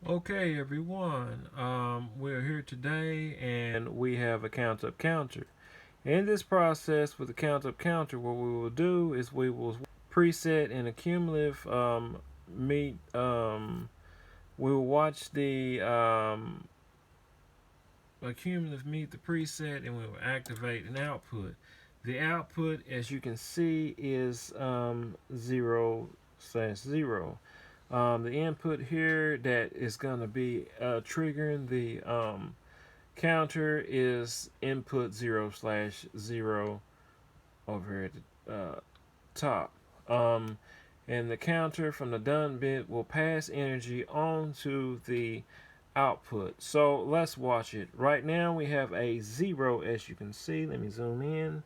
Okay, everyone. We're here today, and we have a count up counter. In this process, with the count up counter, what we will do is we will preset an accumulative meet. We will watch the accumulative meet the preset, and we will activate an output. The output, as you can see, is 0/0. The input here that is going to be triggering the counter is input 0/0 over here at the top. And the counter from the done bit will pass energy on to the output. So let's watch it. Right now we have a 0, as you can see. Let me zoom in.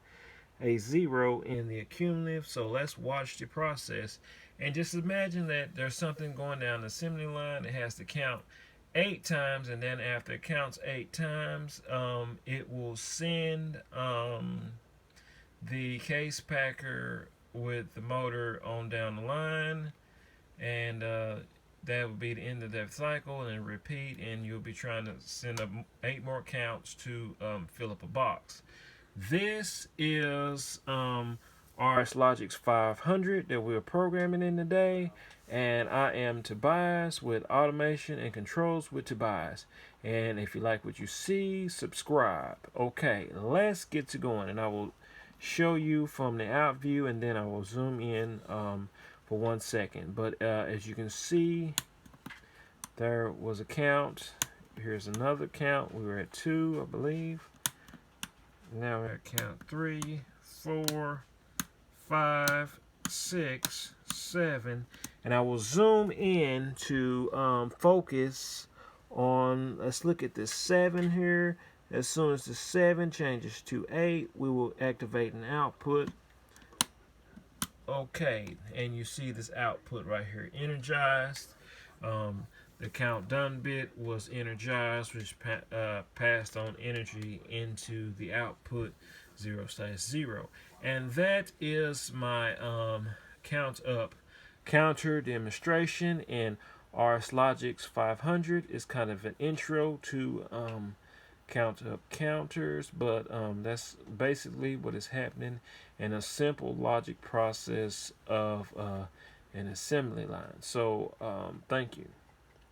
A 0 in the accumulative. So let's watch the process. And just imagine that there's something going down the assembly line. It has to count 8 times, and then after it counts 8 times, it will send the case packer with the motor on down the line, and that will be the end of that cycle, and repeat, and you'll be trying to send up 8 more counts to fill up a box. This is RS Logix 500 that we're programming in today, and I am Tobias with Automation and Controls with Tobias. And if you like what you see, subscribe. Okay, let's get to going, and I will show you from the out view, and then I will zoom in for 1 second. But as you can see, there was a count. Here's another count. We were at 2, I believe. Now we're at count 3, 4, 5, 6, 7, and I will zoom in to focus on. Let's look at this 7 here. As soon as the 7 changes to 8, we will activate an output. Okay, and you see this output right here, energized. The count done bit was energized, which passed on energy into the output 0/0. And that is my count up counter demonstration in RS Logix 500. It's kind of an intro to count up counters, but that's basically what is happening in a simple logic process of an assembly line. So thank you.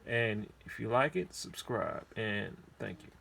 And if you like it, subscribe, and thank you.